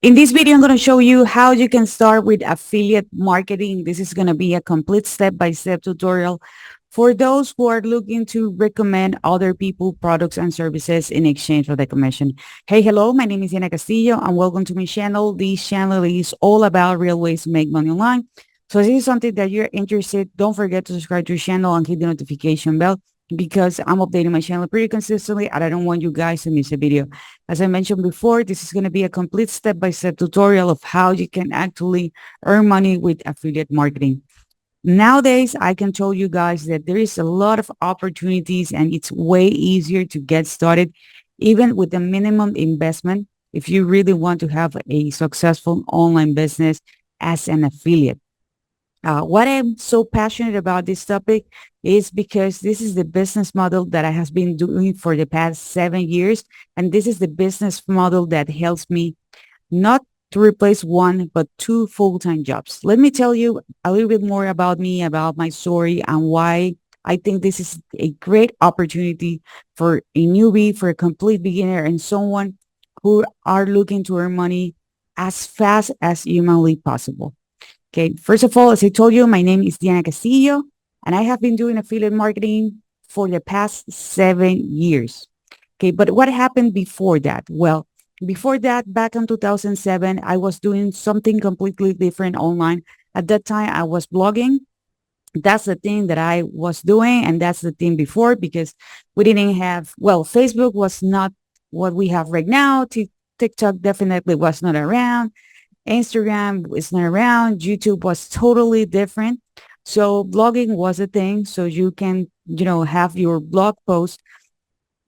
In this video, I'm going to show you how you can start with affiliate marketing. This is going to be a complete step-by-step tutorial for those who are looking to recommend other people products and services in exchange for the commission. Hey, hello, my name is Diana Castillo and welcome to my channel. This channel is all about real ways to make money online. So if this is something that you're interested, don't forget to subscribe to the channel and hit the notification bell because I'm updating my channel pretty consistently and I don't want you guys to miss a video. As I mentioned before, this is going to be a complete step-by-step tutorial of how you can actually earn money with affiliate marketing. Nowadays, I can tell you guys that there is a lot of opportunities and it's way easier to get started, even with a minimum investment, if you really want to have a successful online business as an affiliate. What I'm so passionate about this topic is because this is the business model that I have been doing for the past 7 years. And this is the business model that helps me not to replace one, but two full-time jobs. Let me tell you a little bit more about me, about my story, and why I think this is a great opportunity for a newbie, for a complete beginner, and someone who are looking to earn money as fast as humanly possible. Okay, first of all, as I told you, my name is Diana Castillo, and I have been doing affiliate marketing for the past 7 years. Okay, but what happened before that? Well, before that, back in 2007, I was doing something completely different online. At that time, I was blogging. That's the thing that I was doing, and that's the thing before because we didn't have, well, Facebook was not what we have right now. TikTok definitely was not around. Instagram is not around. YouTube was totally different. So blogging was a thing. So you can, have your blog post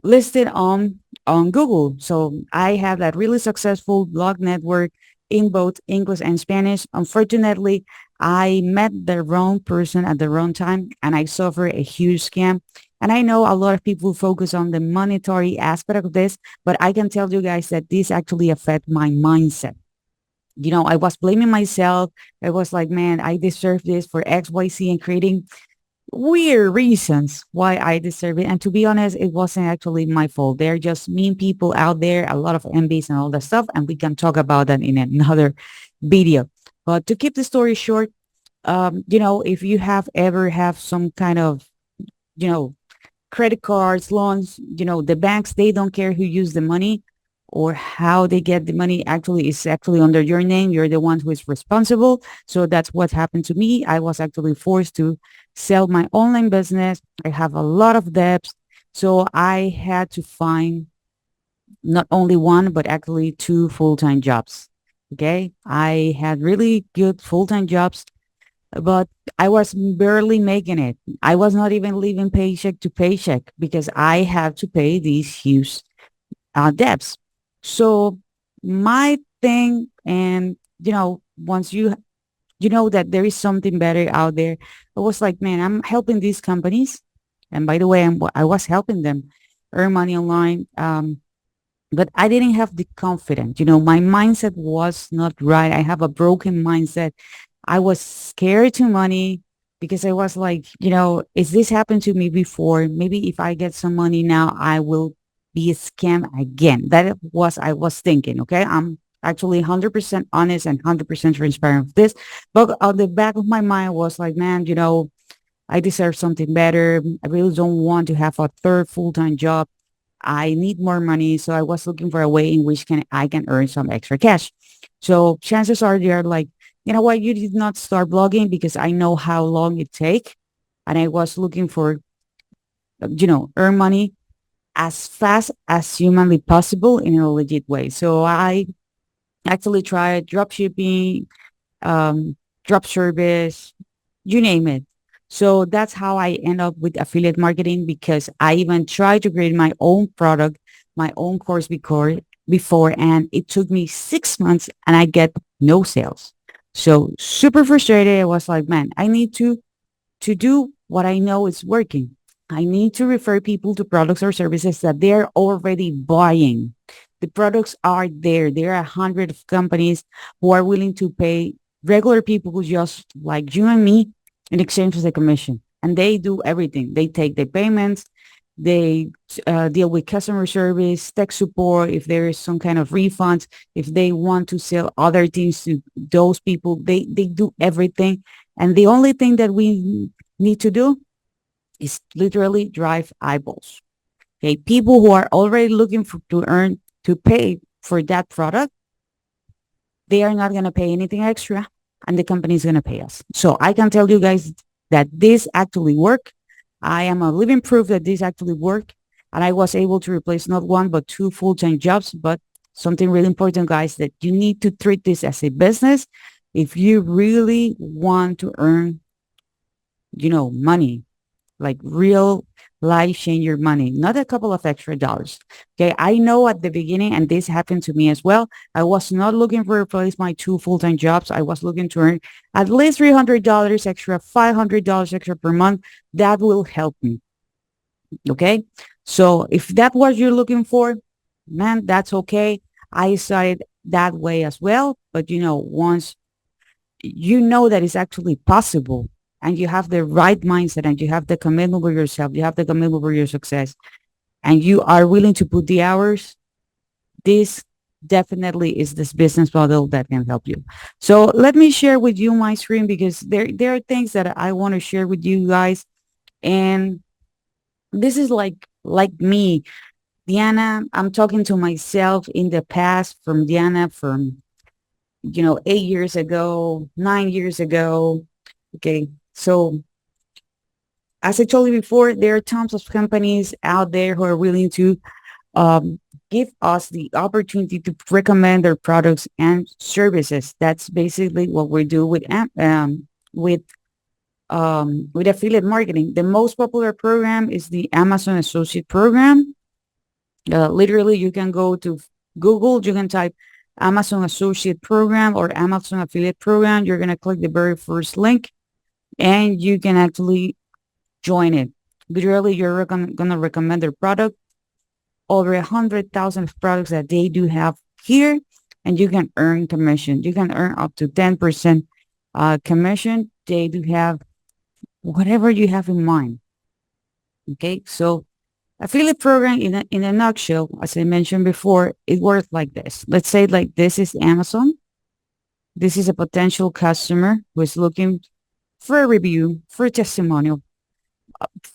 listed on Google. So I have that really successful blog network in both English and Spanish. Unfortunately, I met the wrong person at the wrong time and I suffered a huge scam. And I know a lot of people focus on the monetary aspect of this, but I can tell you guys that this actually affect my mindset. I was blaming myself. I was like, man, I deserve this for X, Y, Z, and creating weird reasons why I deserve it. And to be honest, it wasn't actually my fault. There are just mean people out there, a lot of envies and all that stuff. And we can talk about that in another video. But to keep the story short, if you have ever have some kind of, you know, credit cards, loans, the banks, they don't care who use the money or how they get the money. Actually, it's actually under your name. You're the one who is responsible. So that's what happened to me. I was actually forced to sell my online business. I have a lot of debts. So I had to find not only one, but actually two full-time jobs. Okay. I had really good full-time jobs, but I was barely making it. I was not even living paycheck to paycheck because I had to pay these huge debts. So my thing, and once you know that there is something better out there, I was like, man, I'm helping these companies, and by the way, I was helping them earn money online. But I didn't have the confidence. My mindset was not right. I have a broken mindset. I was scared to money because I was like, is this happened to me before? Maybe if I get some money now, I will be a scam again. That was I was thinking. Okay, I'm actually 100% honest and 100% transparent with this. But on the back of my mind was like, man, I deserve something better. I really don't want to have a third full-time job. I need more money. So I was looking for a way in which I can earn some extra cash. So chances are they're like, you know what, you did not start blogging because I know how long it take. And I was looking for, earn money as fast as humanly possible in a legit way. So I actually tried drop shipping, drop service, you name it. So that's how I end up with affiliate marketing because I even tried to create my own product, my own course before, and it took me 6 months and I get no sales. So super frustrated. I was like, man, I need to do what I know is working. I need to refer people to products or services that they're already buying. The products are there. There are 100 of companies who are willing to pay regular people who just like you and me in exchange for the commission. And they do everything. They take the payments. They deal with customer service, tech support. If there is some kind of refunds, if they want to sell other things to those people, they do everything. And the only thing that we need to do is literally drive eyeballs. Okay, people who are already looking for to earn to pay for that product, they are not going to pay anything extra, and the company is going to pay us. So I can tell you guys that this actually worked. I am a living proof that this actually worked, and I was able to replace not one but two full-time jobs. But something really important, guys, that you need to treat this as a business if you really want to earn, money, like real life changer money, not a couple of extra dollars. Okay. I know at the beginning, and this happened to me as well, I was not looking to replace my two full-time jobs. I was looking to earn at least $300 extra, $500 extra per month. That will help me. Okay. So if that's what you're looking for, man, that's okay. I started that way as well. But once you know that it's actually possible, and you have the right mindset, and you have the commitment with yourself, you have the commitment with your success, and you are willing to put the hours, this definitely is this business model that can help you. So let me share with you my screen, because there are things that I want to share with you guys. And this is like me, Diana. I'm talking to myself in the past, from Diana from 8 years ago, 9 years ago. Okay. So as I told you before, there are tons of companies out there who are willing to um, give us the opportunity to recommend their products and services. That's basically what we do with affiliate marketing. The most popular program is the Amazon Associate Program. Literally, you can go to Google, you can type Amazon Associate Program or Amazon Affiliate Program. You're going to click the very first link, and you can actually join it. Literally, you're going to recommend their product. Over 100,000 products that they do have here, and you can earn commission. You can earn up to 10% commission. They do have whatever you have in mind. Okay, so affiliate program in a nutshell, as I mentioned before, it works like this. Let's say like this is Amazon. This is a potential customer who is looking for a review, for a testimonial,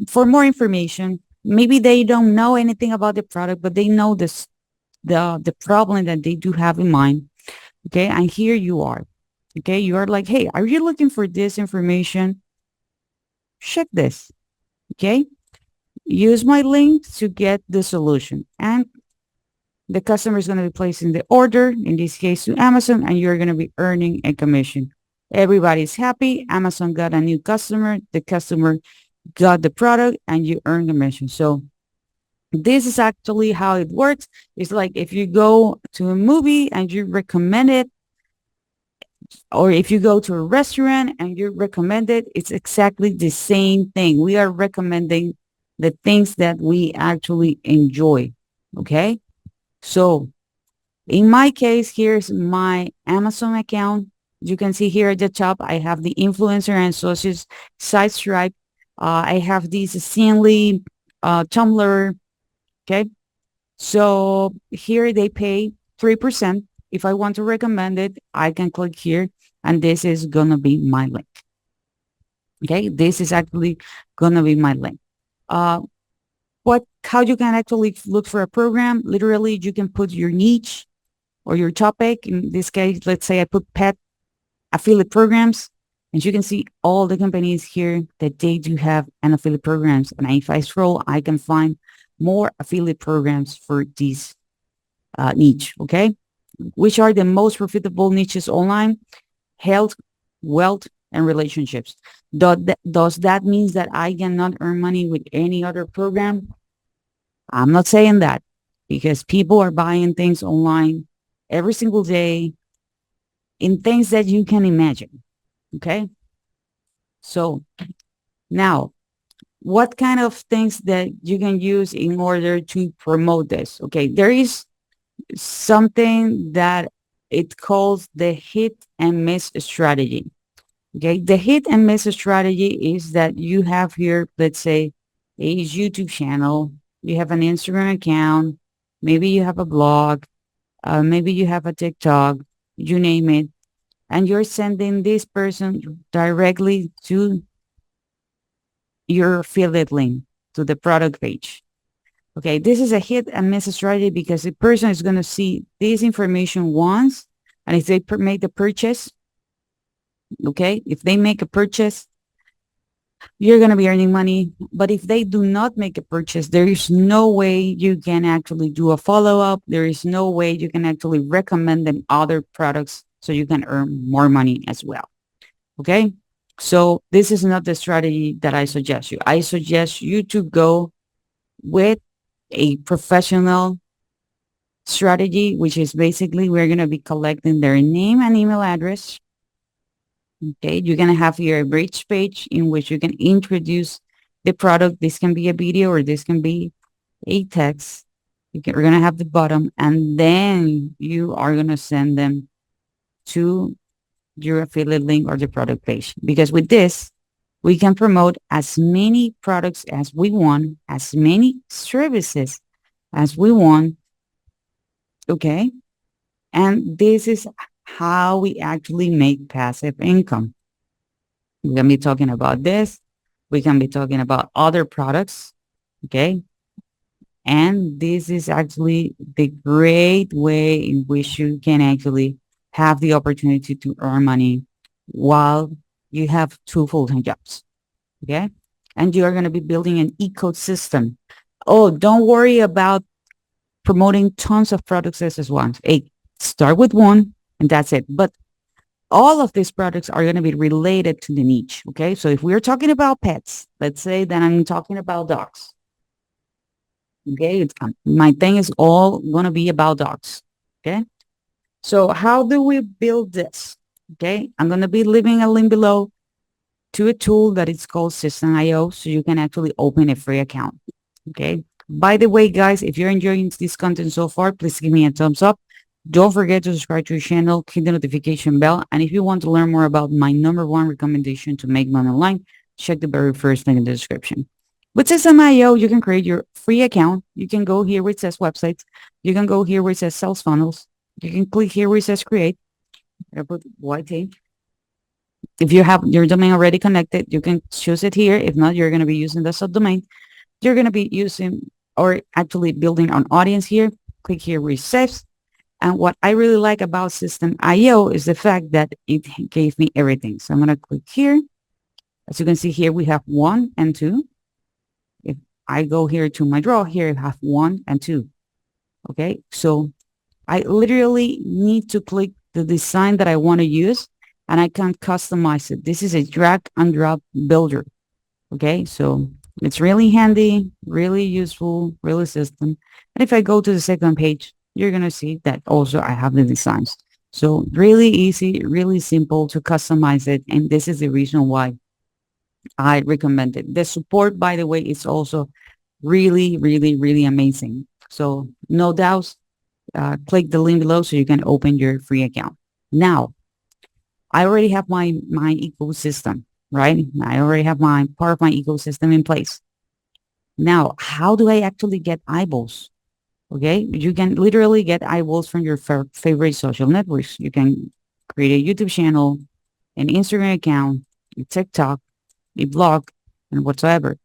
for more information. Maybe they don't know anything about the product, but they know the problem that they do have in mind. Okay, and here you are. Okay, you are like, hey, are you looking for this information? Check this. Okay, use my link to get the solution, and the customer is going to be placing the order, in this case to Amazon, and you're going to be earning a commission. Everybody's happy. Amazon got a new customer. The customer got the product, and you earn commission. So this is actually how it works. It's like if you go to a movie and you recommend it, or if you go to a restaurant and you recommend it, it's exactly the same thing. We are recommending the things that we actually enjoy. Okay. So in my case, here's my Amazon account. You can see here at the top, I have the influencer and associates site Stripe. I have these Stanley, Tumblr. Okay. So here they pay 3%. If I want to recommend it, I can click here, and this is going to be my link. Okay. This is actually going to be my link. How you can actually look for a program. Literally, you can put your niche or your topic. In this case, let's say I put pet affiliate programs, and you can see all the companies here that they do have an affiliate programs. And if I scroll, I can find more affiliate programs for this niche. Okay. Which are the most profitable niches online? Health, wealth, and relationships. Does that mean that I cannot earn money with any other program? I'm not saying that, because people are buying things online every single day in things that you can imagine. Okay. So now, what kind of things that you can use in order to promote this? Okay. There is something that it calls the hit and miss strategy. Okay. The hit and miss strategy is that you have here, let's say, a YouTube channel, you have an Instagram account, maybe you have a blog, maybe you have a TikTok, you name it, and you're sending this person directly to your affiliate link to the product page. Okay, this is a hit and miss strategy because the person is going to see this information once, and if they make the purchase, okay, if they make a purchase, you're going to be earning money. But if they do not make a purchase, there is no way you can actually do a follow-up. There is no way you can actually recommend them other products so you can earn more money as well. Okay. So this is not the strategy that I suggest you. I suggest you to go with a professional strategy, which is basically we're going to be collecting their name and email address. Okay, you're going to have here a bridge page in which you can introduce the product. This can be a video or this can be a text. We're going to have the bottom, and then you are going to send them to your affiliate link or the product page. Because with this, we can promote as many products as we want, as many services as we want. Okay. And this is how we actually make passive income. We're going to be talking about this. We can be talking about other products. Okay. And this is actually the great way in which you can actually have the opportunity to earn money while you have two full-time jobs. Okay. And you are going to be building an ecosystem. Oh, don't worry about promoting tons of products as once. Hey, start with one and that's it. But all of these products are going to be related to the niche. Okay. So if we're talking about pets, let's say that I'm talking about dogs. Okay. My thing is all going to be about dogs. Okay. So how do we build this? Okay. I'm going to be leaving a link below to a tool that is called System.io, so you can actually open a free account. Okay. By the way, guys, if you're enjoying this content so far, please give me a thumbs up. Don't forget to subscribe to the channel, hit the notification bell. And if you want to learn more about my number one recommendation to make money online, check the very first link in the description. With System.io, you can create your free account. You can go here where it says websites. You can go here where it says sales funnels. You can click here where it says create. I put YT. If you have your domain already connected, you can choose it here. If not, you're going to be using the subdomain. You're going to be using or actually building an audience here. Click here where it says. And what I really like about System.io is the fact that it gave me everything. So I'm going to click here. As you can see here, we have 1 and 2. If I go here to my draw, here I have 1 and 2. Okay, so I literally need to click the design that I want to use and I can customize it. This is a drag and drop builder. Okay, so it's really handy, really useful, really system. And if I go to the second page, you're going to see that also I have the designs. So really easy, really simple to customize it. And this is the reason why I recommend it. The support, by the way, is also really, really, really amazing. So no doubts, click the link below so you can open your free account. Now, I already have my ecosystem, right? I already have my part of my ecosystem in place. Now, how do I actually get eyeballs? Okay, you can literally get eyeballs from your favorite social networks. You can create a YouTube channel, an Instagram account, a TikTok, a blog, and whatsoever.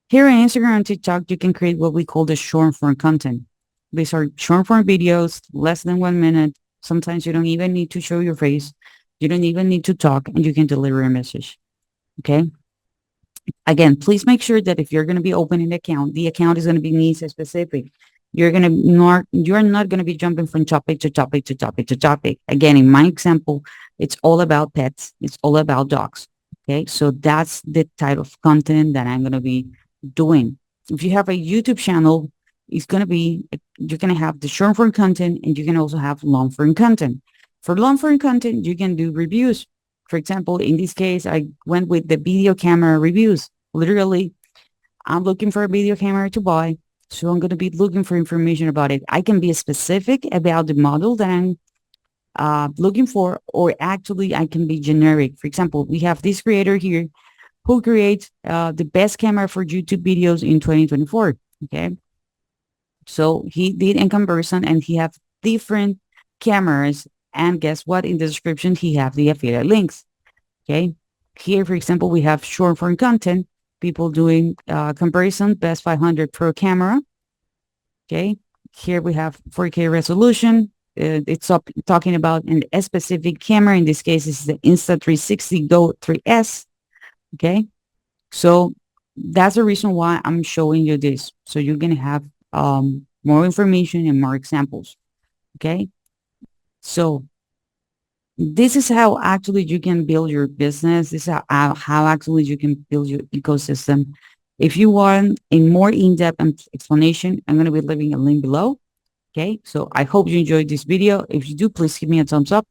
Here on Instagram and TikTok, you can create what we call the short form content. These are short form videos, less than 1 minute. Sometimes you don't even need to show your face. You don't even need to talk, and you can deliver a message. Okay. Again, please make sure that if you're going to be opening an account, the account is going to be niche specific. You're not going to be jumping from topic to topic to topic to topic. Again, in my example, it's all about pets. It's all about dogs. Okay. So that's the type of content that I'm going to be doing. If you have a YouTube channel, it's going to be, you're going to have the short form content and you can also have long form content. For long form content, you can do reviews. For example, in this case, I went with the video camera reviews. Literally, I'm looking for a video camera to buy. So I'm going to be looking for information about it. I can be specific about the model that I'm looking for, or actually I can be generic. For example, we have this creator here who creates the best camera for YouTube videos in 2024. Okay. So he did in comparison and he have different cameras. And guess what? In the description, he have the affiliate links. Okay. Here, for example, we have short form content, people doing comparison, best 500 pro camera. Okay. Here we have 4K resolution. It's talking about a specific camera. In this case, it's the Insta360 Go 3S. Okay. So that's the reason why I'm showing you this. So you're going to have more information and more examples. Okay. So this is how actually you can build your business. This is how actually you can build your ecosystem. If you want a more in-depth explanation, I'm going to be leaving a link below. Okay. So I hope you enjoyed this video. If you do, please give me a thumbs up.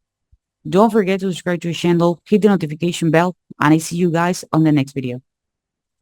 Don't forget to subscribe to the channel, hit the notification bell, and I see you guys on the next video.